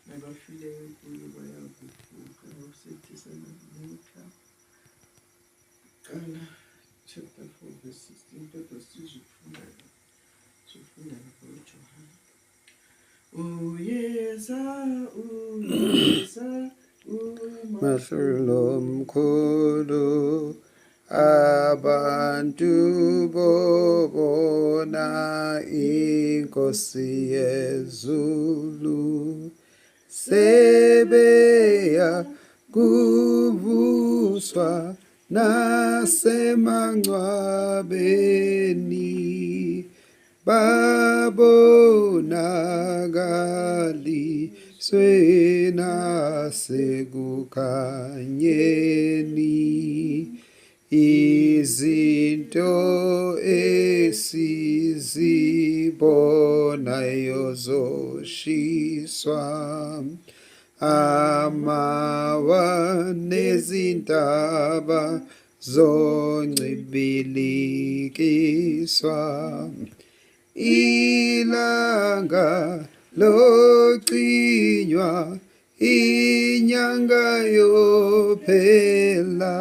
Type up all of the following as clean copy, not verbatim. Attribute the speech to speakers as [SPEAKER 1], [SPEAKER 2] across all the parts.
[SPEAKER 1] nabafileyo kuyo bayakuvuka. Ngokusethi Luka qala chapter 4 verse 16, kodwa sizofunda ngoJohane. Uyeza
[SPEAKER 2] umahlulo omkhulu, abantu bobona inkosi yezulu, sebeya kuvuswa nasemangcwabeni, babonakaliswe nasekukhanyeni. Izinto esizibonayo zoshiswa, amawa nezintaba zoncibilikiswa. Ilanga locinywa, inyanga yophela,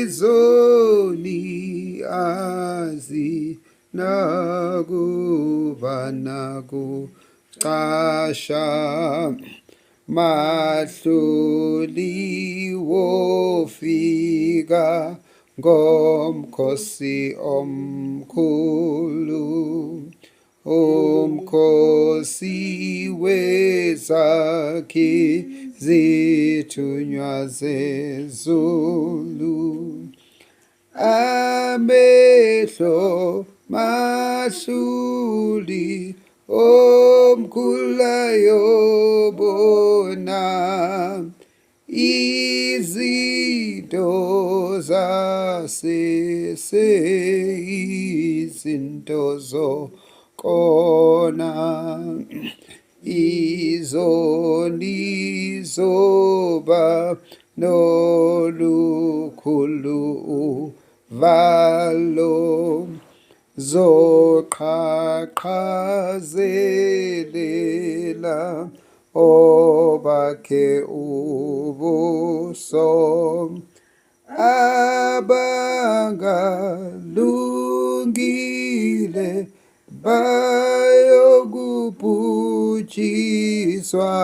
[SPEAKER 2] izoni azinakuba nakucasha, mahluli wofika ngomkhosi omkhulu, umkhosi wezakhi zithunywa zezulu. Amehlo mahluli omkhulu ayobona, izinto izinto zokona, izoni zoba nolukhulu uvalo, zoqhaqhazelela obakhe ubuso, abangalungile bayokubhujiswa,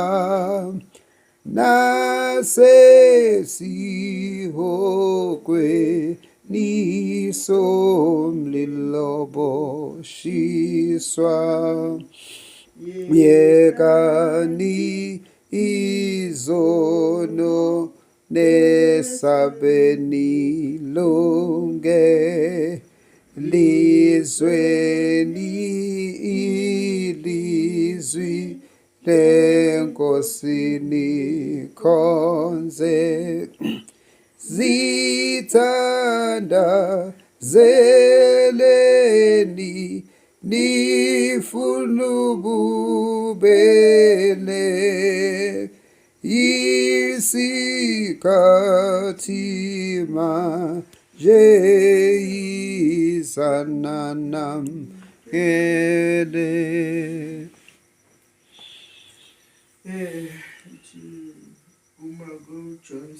[SPEAKER 2] nasesihogweni somlilo boshiswa. Yekani izono nesabeni lonke, lizweni ilizwi lenkosini khonze, zithanda zeleni nifuna ububele, isikhathi manje izana namkele.
[SPEAKER 1] Uma John 16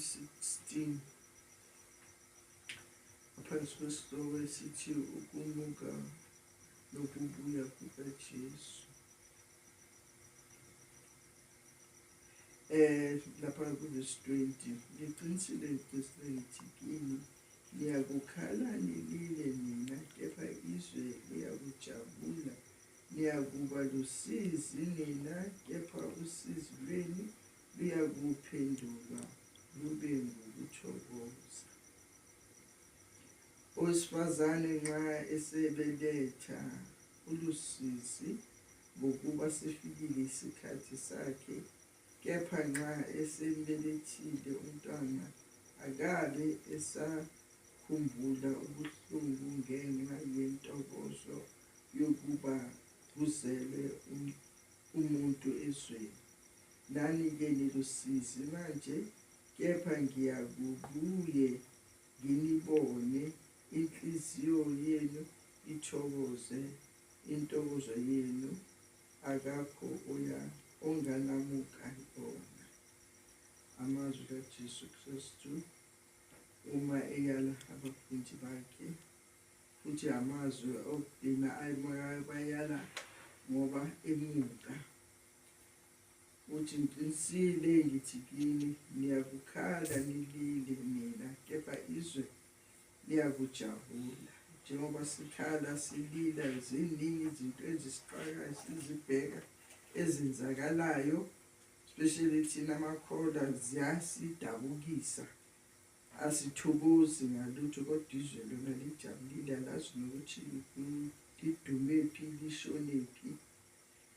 [SPEAKER 1] phansi kwesihloko esithi ukumuka nokubuya kukaJesu. Lapha ku-verse 20, ngiqinisile ngithi kini liyakukhala nilile nina, kepha izwe liyakujabula. Liyakuba lusizi nina, kepha usizi lwenu luyakuphenduka lube ngokuthokoza. Owesifazane nxa esebeletha ulusizi ngokuba sefikile isikhathi sakhe, kepha nxa esembelethile umntwana akabe esakhumbula ubuhlungu ngenxa yentokozo yokuba kuzelwe umuntu ezweni. Lani-ke nilusizi manje, kepha ngiyakubuye nginibone, inhliziyo yenu ithokoze, intokozo yenu akakho onganamuka yona. Amazwi kaJesu Kristu uma eyala abafundi bakhe, futhi amazwi okugcina bayala ngoba emuka. Uthi ngiqinisile ngithi kini, niyakukhala nilile mina, kepha izwe liyakujabula. Njengoba sikhala silila, ziningi izinto ezisixakayo sizibheka ezenzakalayo, especially thina amakholwa ziyasidabukisa. Asithokozi ngalutho, kodwa izwe lona lijabulile, alazi nokuthi lidumephi lishonephi.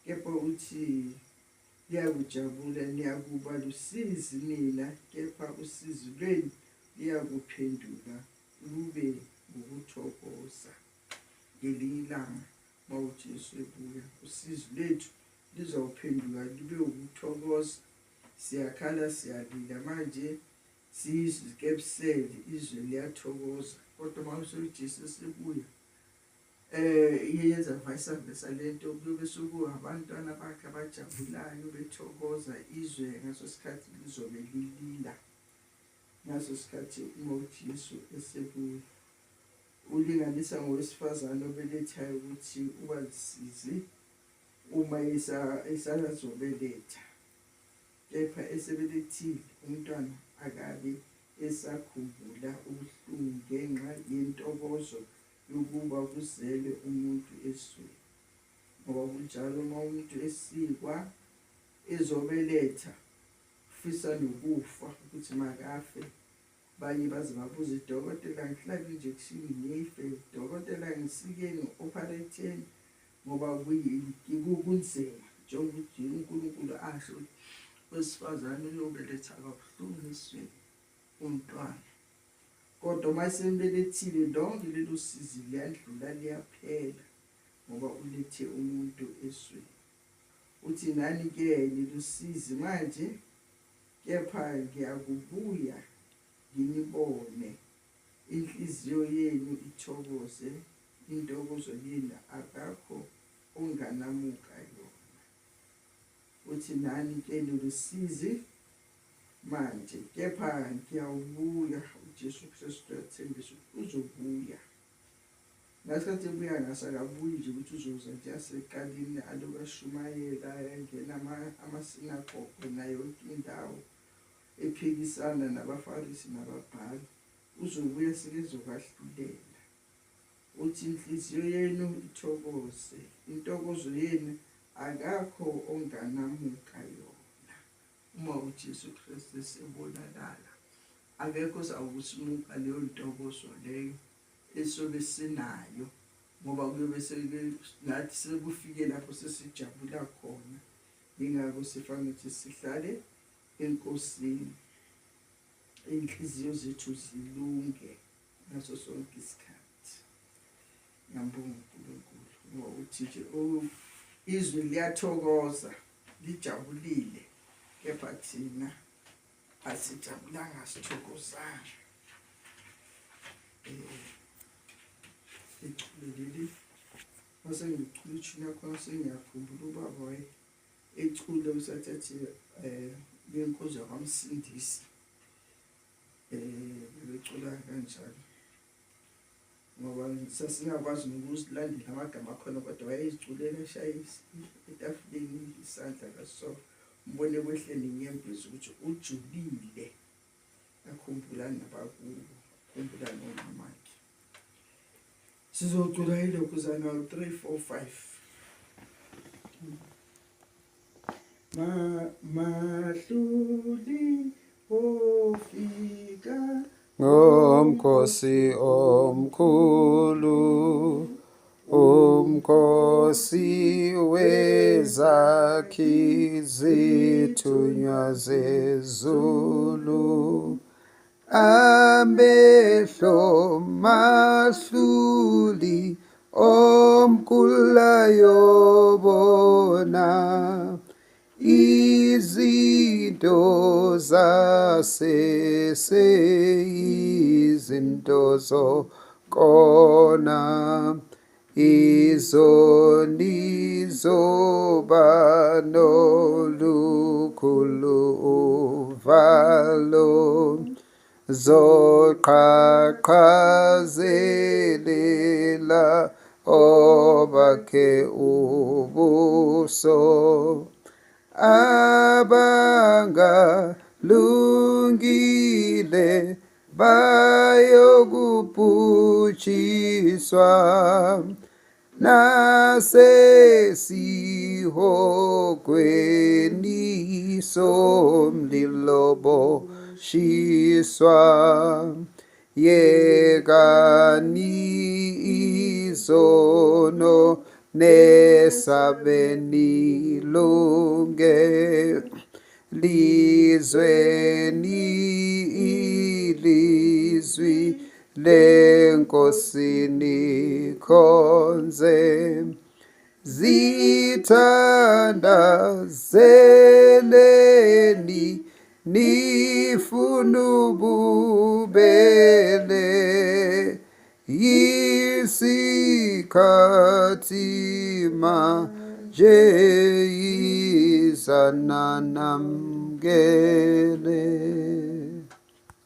[SPEAKER 1] Kepha uthi liyakujabula, niyakuba lusizi nina, kepha usizi lwenu liyakuphenduka lube ngokuthokoza. Ngelinye ilanga uma uJesu ebuya, usizi lwethu lizawuphenduka lube ukuthokoza. Siyakhala siyalila manje, siyizikepsele, izwe liyathokoza. Kodwa uma uJesu esebuya, iyenza vice versa lento, kuyobe abantwana bakhe abajabulayo bethokoza. Izwe ngaso sikhathi lizobe lilila ngaso sikhathi uma uJesu esebuya. Ulinganisa ngowesifazane obelethayo ukuthi uba lisizi uma esazobeletha, kepha esebelethile umntwana akabe esakhumbula ubuhlungu ngenxa yentokozo yokuba kuzele umuntu esweni. Ngoba kunjalo uma umuntu esikwa ezobeletha, ufisa nokufa ukuthi makafe. Banye baze babuze, dokotela ngihlabe injection ngife, dokotela ngisikeni operate, ngoba kunzima. Njengokuthi uNkulunkulu asho wesifazane uyobeletha kabuhlungu esweni umntwana, kodwa uma esembelethile lonke lelo sizi liyadlula, liyaphela, ngoba ulethe umuntu esweni. Uthi nani-ke nilusizi manje, kepha ngiyakubuya nginibone, inhliziyo yenu ithokoze, intokozo yenu akakho onganamuka yona. Uthi nani-ke nilusizi manje, kepha ngiyawubuya. uJesu Kristu uyathembisa ukuthi uzobuya. Ngasikhathi ebuya ngasakabuyi nje ukuthi uzoza nje aseqaleni aloku ashumayela, engena amasinagoge nayo yonke indawo, ephikisana nabaFarisi nababhali. Uzobuya sekezobahlulela. Uthi inhliziyo yenu ithokoze, intokozo yenu akakho onganamuka yona. Uma uJesu Kristu esebonakala, akekho ozawusimuka leyo ntokozo leyo esobe sinayo, ngoba kuyobe nathi sekufike lapho sesijabula khona. Yingakho sifanele ukuthi sihlale eNkosini, inhliziyo zethu zilunge ngaso sonke isikhathi. Ngiyambonga uNkulunkulu ngoba uthi nje izwe liyathokoza, lijabulile, kepha thina asijabulanga, asithokozanga. Ecule mase ngicula ichuna khona sengiyakhumbula ubaba waye ecule usathathi benkozi yakwamsindisi, becula kanjalo, ngoba sasingakwazi nokuzilandela amagama akhona, kodwa wayeziculela eshaya etafuleni isandla kaso, mbone kwehle nenyembezi ukuthi ujulile, akhumbula nabakubo, akhumbula nomamakhe. Sizocula ilokhuzana 3, 4, 5. Mahluli ofika
[SPEAKER 2] ngomkhosi omkhulu, umkhosi wezakhi zithunywa zezulu, amehlo mahluli omkhulu izinto zaseseyizinto zokona, izoni zoba nolukhulu uvalo zoqhaqhazelela obakhe ubuso abangalungile bayokubhujiswa nasesihogweni somlilo boshiswa yekani izono nesabeni lunge lizweni ilizwi lenkosini khonze zithandazeleni nifunu bubele yisikhathi manje izananamkele